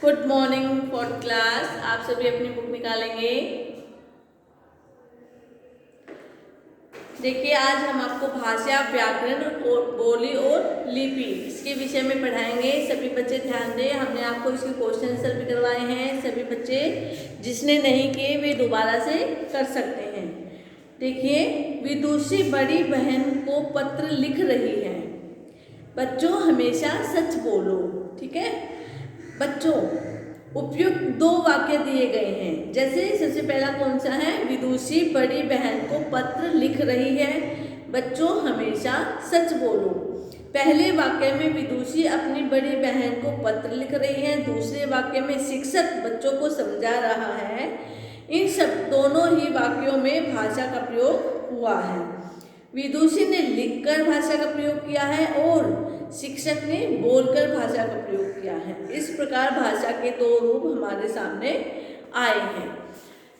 Good morning fourth class. आप सभी अपनी बुक निकालेंगे। देखिए, आज हम आपको भाषा, व्याकरण और बोली और लिपि इसके विषय में पढ़ाएंगे। सभी बच्चे ध्यान दें, हमने आपको इसके क्वेश्चन आंसर भी करवाए हैं। सभी बच्चे जिसने नहीं किए वे दोबारा से कर सकते हैं। देखिए, विदुषी बड़ी बहन को पत्र लिख रही है। बच्चों हमेशा सच बोलो। ठीक है बच्चों, उपयुक्त दो वाक्य दिए गए हैं। जैसे सबसे पहला कौन सा है, विदुषी बड़ी बहन को पत्र लिख रही है। बच्चों हमेशा सच बोलो। पहले वाक्य में विदुषी अपनी बड़ी बहन को पत्र लिख रही है। दूसरे वाक्य में शिक्षक बच्चों को समझा रहा है। इन सब दोनों ही वाक्यों में भाषा का प्रयोग हुआ है। विदुषी ने लिखकर भाषा का प्रयोग किया है और शिक्षक ने बोलकर भाषा का प्रयोग किया है। इस प्रकार भाषा के दो रूप हमारे सामने आए हैं।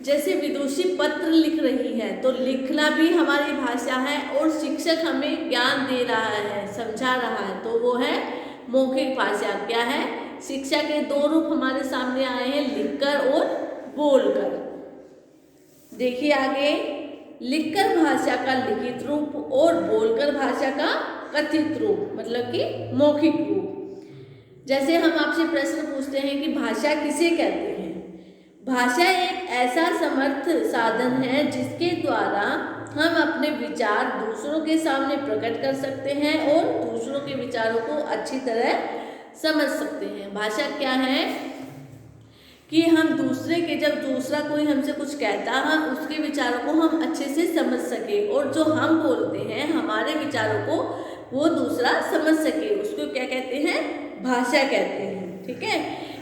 जैसे विदुषी पत्र लिख रही है तो लिखना भी हमारी भाषा है और शिक्षक हमें ज्ञान दे रहा है, समझा रहा है, तो वो है मौखिक भाषा। क्या है, शिक्षा के दो रूप हमारे सामने आए हैं, लिखकर और बोलकर। देखिए आगे, लिखकर भाषा का लिखित रूप और बोलकर भाषा का कथित रूप, मतलब कि मौखिक रूप। जैसे हम आपसे प्रश्न पूछते हैं कि भाषा किसे कहते हैं। भाषा एक ऐसा समर्थ साधन है जिसके द्वारा हम अपने विचार दूसरों के सामने प्रकट कर सकते हैं और दूसरों के विचारों को अच्छी तरह समझ सकते हैं। भाषा क्या है कि हम दूसरे के, जब दूसरा कोई हमसे कुछ कहता है उसके विचारों को हम अच्छे से समझ सके और जो हम बोलते हैं हमारे विचारों को वो दूसरा समझ सके, उसको क्या कहते हैं, भाषा कहते हैं। ठीक है,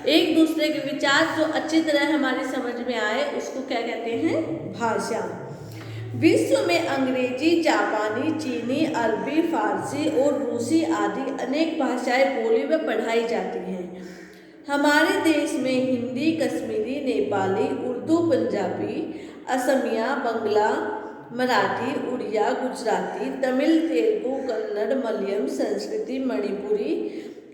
एक दूसरे के विचार जो अच्छी तरह हमारी समझ में आए उसको क्या कहते हैं, भाषा। विश्व में अंग्रेजी, जापानी, चीनी, अरबी, फारसी और रूसी आदि अनेक भाषाएं बोली व पढ़ाई जाती हैं। हमारे देश में हिंदी, कश्मीरी, नेपाली, उर्दू, पंजाबी, असमिया, बंगला, मराठी, उड़िया, गुजराती, तमिल, तेलुगु, कन्नड़, मलयालम, संस्कृति, मणिपुरी,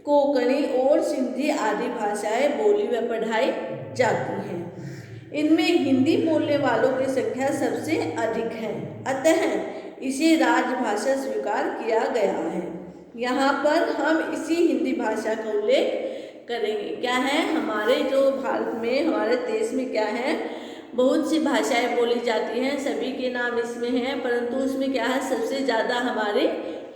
कोंकणी और सिंधी आदि भाषाएं बोली व पढ़ाई जाती हैं। इनमें हिंदी बोलने वालों की संख्या सबसे अधिक है, अतः इसे राजभाषा स्वीकार किया गया है। यहाँ पर हम इसी हिंदी भाषा का उल्लेख करेंगे। क्या है, हमारे जो भारत में, हमारे देश में क्या है, बहुत सी भाषाएं बोली जाती हैं, सभी के नाम इसमें हैं, परंतु उसमें क्या है, सबसे ज़्यादा हमारी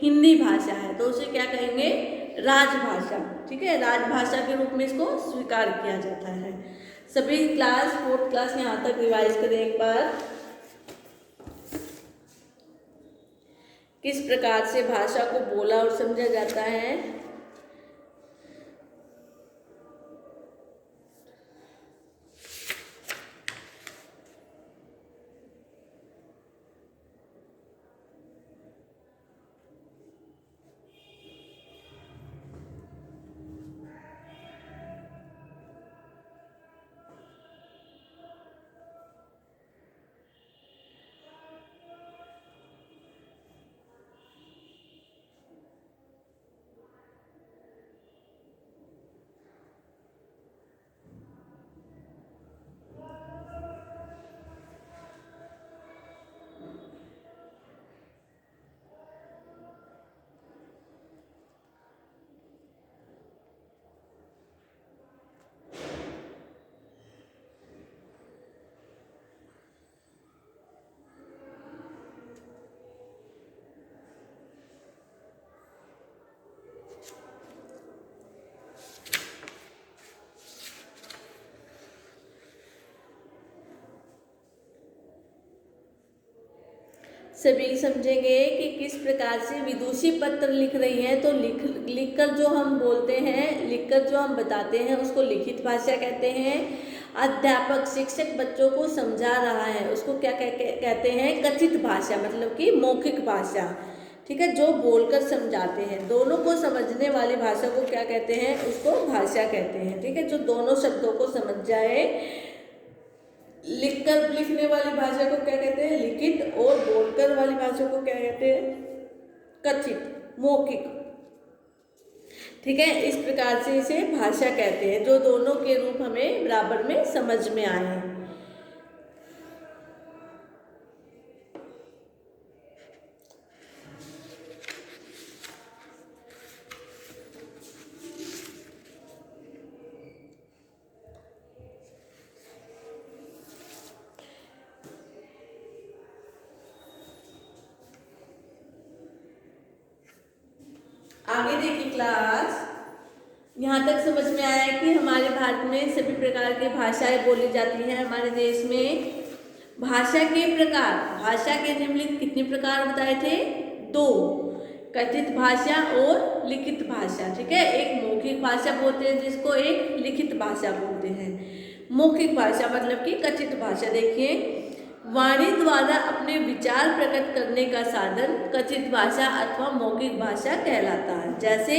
हिंदी भाषा है, तो उसे क्या कहेंगे, राजभाषा। ठीक है, राजभाषा के रूप में इसको स्वीकार किया जाता है। सभी क्लास, फोर्थ क्लास यहाँ तक रिवाइज करें एक बार। किस प्रकार से भाषा को बोला और समझा जाता है। सभी समझेंगे कि किस प्रकार से विदुषी पत्र लिख रही है। तो लिखकर जो हम बोलते हैं, लिखकर जो हम बताते हैं उसको लिखित भाषा कहते हैं। अध्यापक, शिक्षक बच्चों को समझा रहा है उसको क्या कहते हैं, कथित भाषा, मतलब कि मौखिक भाषा। ठीक है, जो बोलकर समझाते हैं, दोनों को समझने वाली भाषा को क्या कहते हैं, उसको भाषा कहते हैं। ठीक है, जो दोनों शब्दों को समझ जाए। लिखकर, लिखने वाली भाषा को क्या कहते हैं, लिखित, और बोलकर वाली भाषा को क्या कहते हैं, कथित, मौखिक। ठीक है, इस प्रकार से इसे भाषा कहते हैं, जो दोनों के रूप हमें बराबर में समझ में आए हैं। आगे देखिए क्लास, यहाँ तक समझ में आया है कि हमारे भारत में सभी प्रकार की भाषाएं बोली जाती हैं। हमारे देश में भाषा के प्रकार, भाषा के निम्नलिखित कितने प्रकार बताए थे? 2, कथित भाषा और लिखित भाषा। ठीक है, एक मौखिक भाषा बोलते हैं जिसको एक लिखित भाषा बोलते हैं। मौखिक भाषा मतलब कि कथित भाषा। देखिए, वाणी द्वारा अपने विचार प्रकट करने का साधन कथित भाषा अथवा मौखिक भाषा कहलाता है। जैसे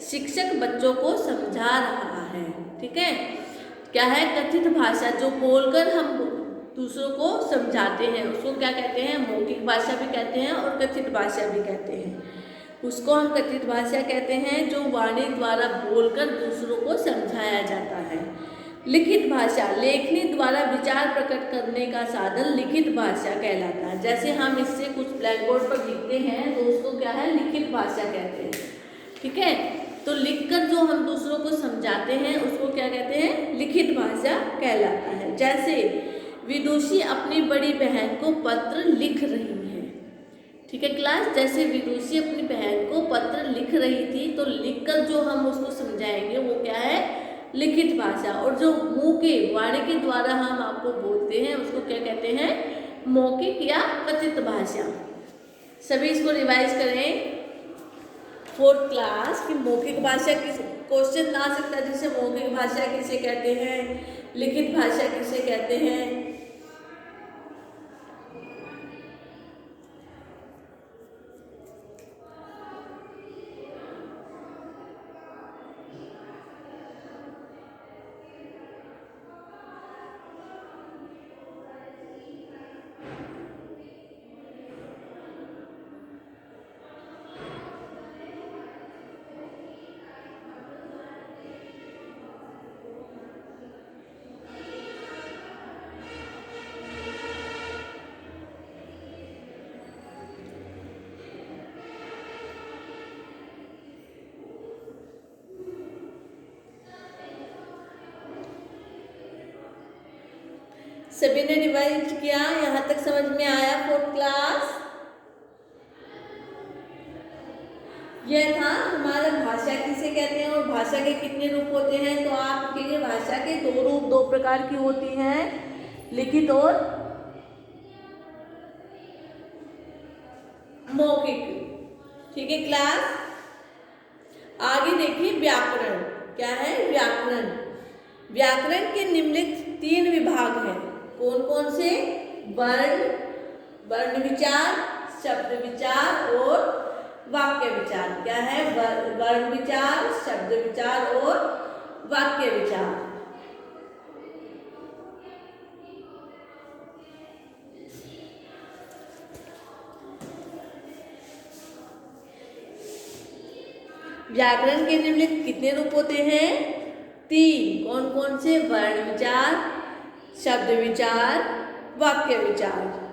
शिक्षक बच्चों को समझा रहा है। ठीक है, क्या है? कथित भाषा, जो बोलकर हम दूसरों को समझाते हैं, उसको क्या कहते हैं? मौखिक भाषा भी कहते हैं और कथित भाषा भी कहते हैं। उसको हम कथित भाषा कहते हैं जो वाणी द्वारा बोलकर दूसरों को समझाया जाता है। लिखित भाषा, लेखनी द्वारा विचार प्रकट करने का साधन लिखित भाषा कहलाता है। जैसे हम इससे कुछ ब्लैक बोर्ड पर लिखते हैं तो उसको क्या है? लिखित भाषा कहते हैं। ठीक है, तो लिखकर जो हम दूसरों को समझाते हैं उसको क्या कहते हैं? लिखित भाषा कहलाता है। जैसे विदुषी अपनी बड़ी बहन को पत्र लिख रही है। ठीक है क्लास, जैसे विदुषी अपनी बहन को पत्र लिख रही थी, तो लिखकर जो हम उसको समझाएंगे वो क्या है? लिखित भाषा। और जो मुंह के वाणी के द्वारा हम आपको बोलते हैं उसको क्या कहते हैं? मौखिक या कथित भाषा। सभी इसको रिवाइज करें 4th क्लास की मौखिक भाषा किस क्वेश्चन आ सकता है, जैसे मौखिक भाषा किसे कहते हैं, लिखित भाषा किसे कहते हैं। सभी ने रिवाइज किया? यहाँ तक समझ में आया 4th क्लास? यह था हमारा भाषा किसे कहते हैं और भाषा के कितने रूप होते हैं। तो आप लिखेंगे भाषा के 2 रूप, 2 प्रकार की होती हैं, लिखित और मौखिक। ठीक है क्लास, आगे देखिए व्याकरण। क्या है? व्याकरण। व्याकरण के निम्नलिखित 3 विभाग हैं। कौन कौन से? वर्ण, वर्ण विचार, शब्द विचार और वाक्य विचार। क्या है? वर्ण विचार, शब्द विचार और वाक्य विचार। व्याकरण के निम्नलिखित कितने रूप होते हैं? 3। कौन कौन से? वर्ण विचार, शब्द विचार, वाक्य विचार।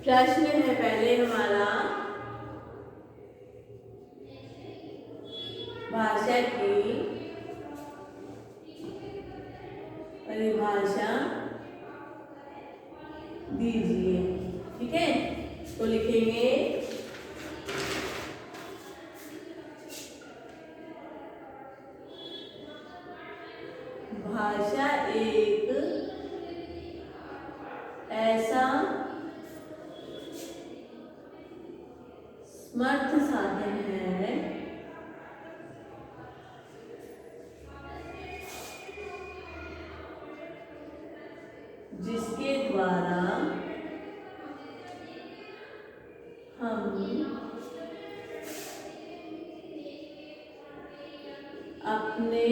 प्रश्न है पहले हमारा, भाषा की परिभाषा दीजिए। ठीक है, तो लिखेंगे भाषा एक ऐसा समर्थ साधन है जिसके द्वारा हम अपने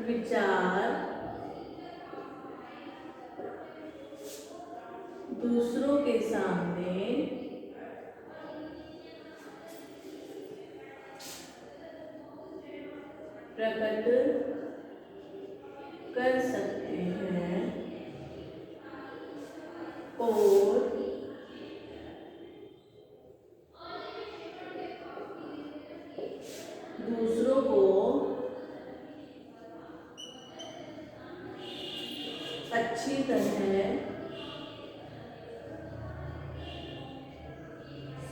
विचार दूसरों के सामने प्रकट कर सकते हैं और दूसरों को अच्छी तरह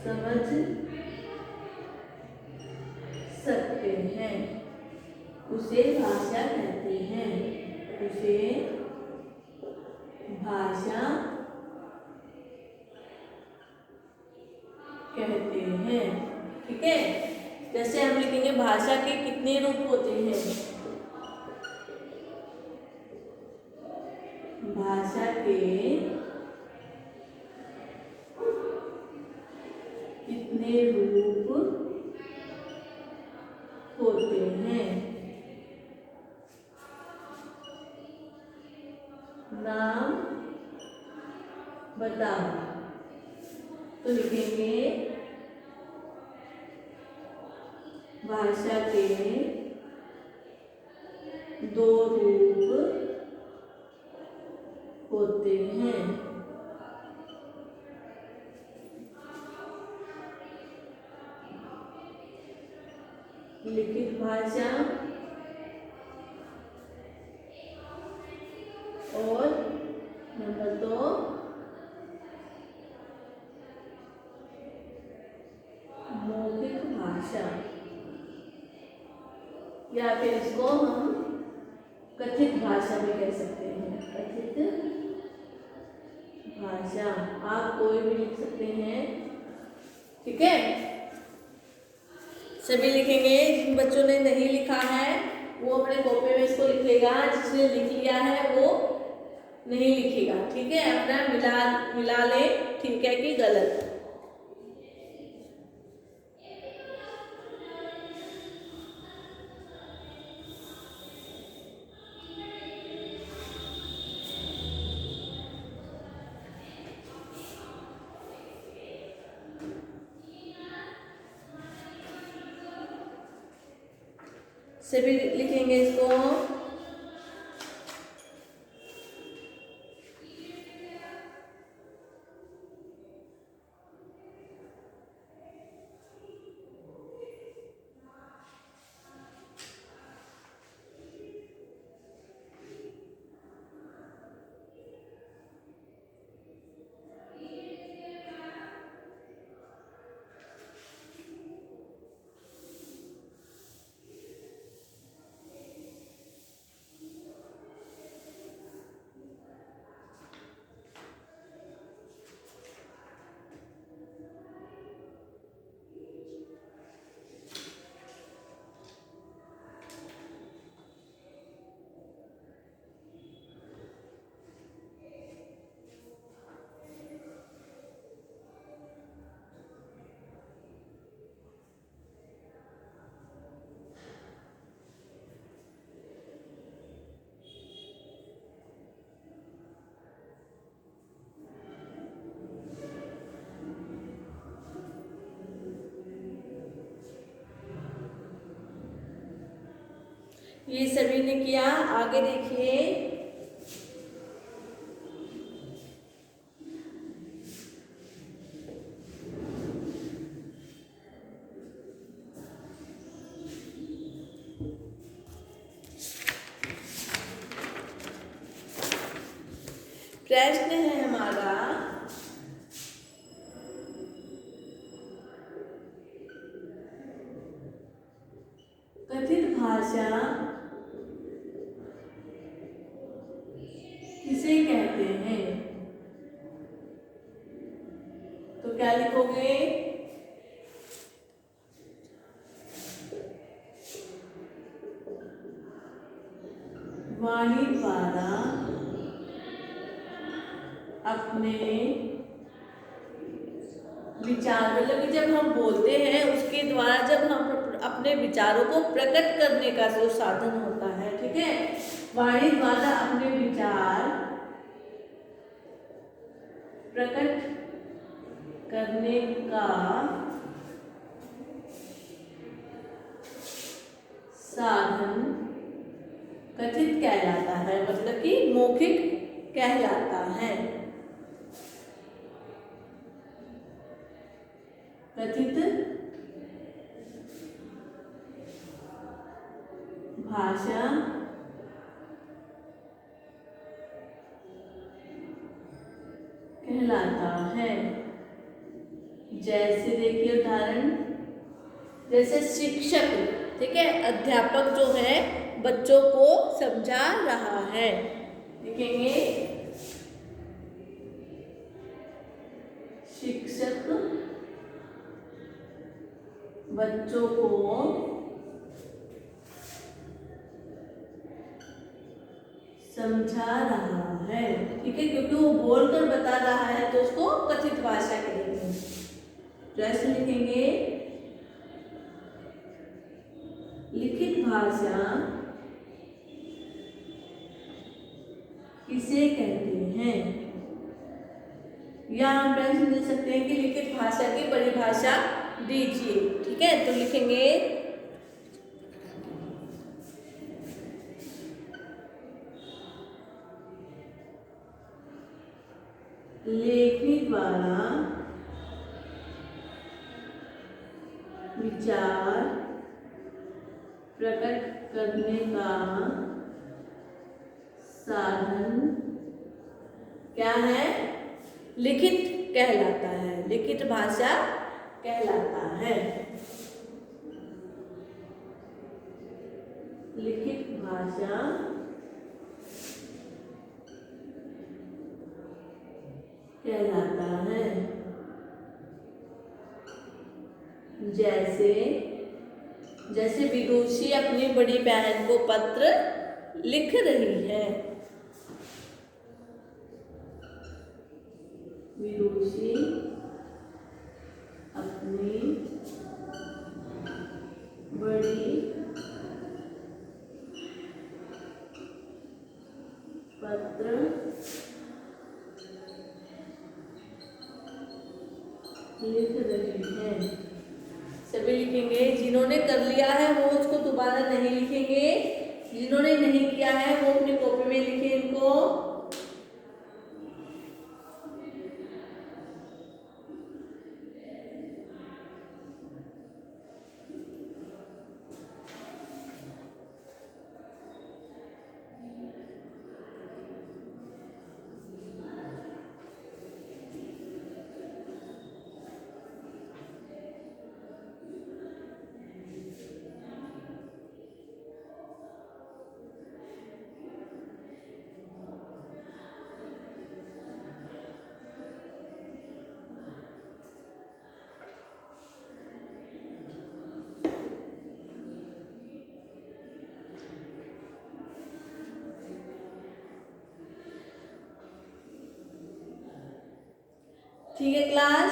समझ सकते हैं, उसे भाषा कहते हैं। उसे भाषा कहते हैं। ठीक है, जैसे हम लिखेंगे भाषा के कितने रूप होते हैं। भाषा के कितने रूप होते हैं, नाम बताओ। तो लिखेंगे भाषा के दो रूप होते हैं। लिखित भाषा और नंबर 2 मौखिक भाषा, या फिर इसको हम कथित भाषा भी कह सकते हैं। कथित भाषा आप कोई भी लिख सकते हैं। ठीक है, सभी लिखेंगे। जिन बच्चों ने नहीं लिखा है वो अपने कॉपी में इसको लिख लेगा, जिसने लिख लिया है वो नहीं लिखेगा। ठीक है, अपना मिला ले, ठीक है कि गलत। सभी लिखेंगे इसको। ये सभी ने किया, आगे देखिए। प्रश्न है हमारा, कथित भाषा किसे कहते हैं? तो क्या लिखोगे? वाणी द्वारा अपने विचार, मतलब कि जब हम बोलते हैं उसके द्वारा जब हम अपने विचारों को प्रकट करने का जो साधन होता है, ठीक ठीक है। वाणी द्वारा अपने विचार प्रकट करने का साधन कथित कहलाता है, मतलब कि मौखिक कहलाता है। कथित भाषा कहलाता है। जैसे देखिए उदाहरण, जैसे शिक्षक, ठीक है, अध्यापक जो है बच्चों को समझा रहा है। लिखेंगे शिक्षक बच्चों को समझा रहा है, ठीक है, क्योंकि वो बोलकर बता रहा है तो उसको कथित भाषा कहेंगे। जैसे लिखेंगे लिखित भाषा किसे कहते हैं, या हम प्रश्न दे सकते हैं कि लिखित भाषा की परिभाषा दीजिए, ठीक है। तो लिखेंगे लेखनी द्वारा विचार प्रकट करने का साधन क्या है, लिखित कहलाता है, लिखित भाषा कहलाता है। लिखित भाषा कहलाता है। जैसे जैसे विदुषी अपनी बड़ी बहन को पत्र लिख रही है। विदुषी अपनी बड़ी पत्र लिख रही है। सभी लिखेंगे, जिन्होंने कर लिया है वो उसको दोबारा नहीं लिखेंगे, जिन्होंने नहीं किया है वो अपनी कॉपी में लिखे इनको। ठीक है क्लास,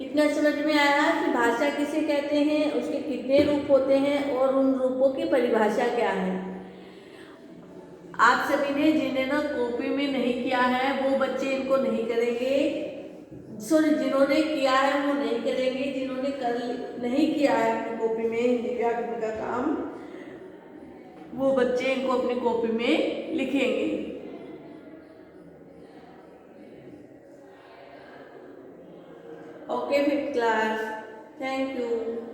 इतना समझ में आया कि भाषा किसे कहते हैं, उसके कितने रूप होते हैं और उन रूपों की परिभाषा क्या है। आप सभी ने जिन्हें ना कॉपी में नहीं किया है वो बच्चे इनको नहीं करेंगे, सॉरी जिन्होंने किया है वो नहीं करेंगे, जिन्होंने नहीं किया है अपनी कॉपी में हिंदी व्याकरण का काम वो बच्चे इनको अपनी कॉपी में लिखेंगे। Okay, fifth class. Thank you.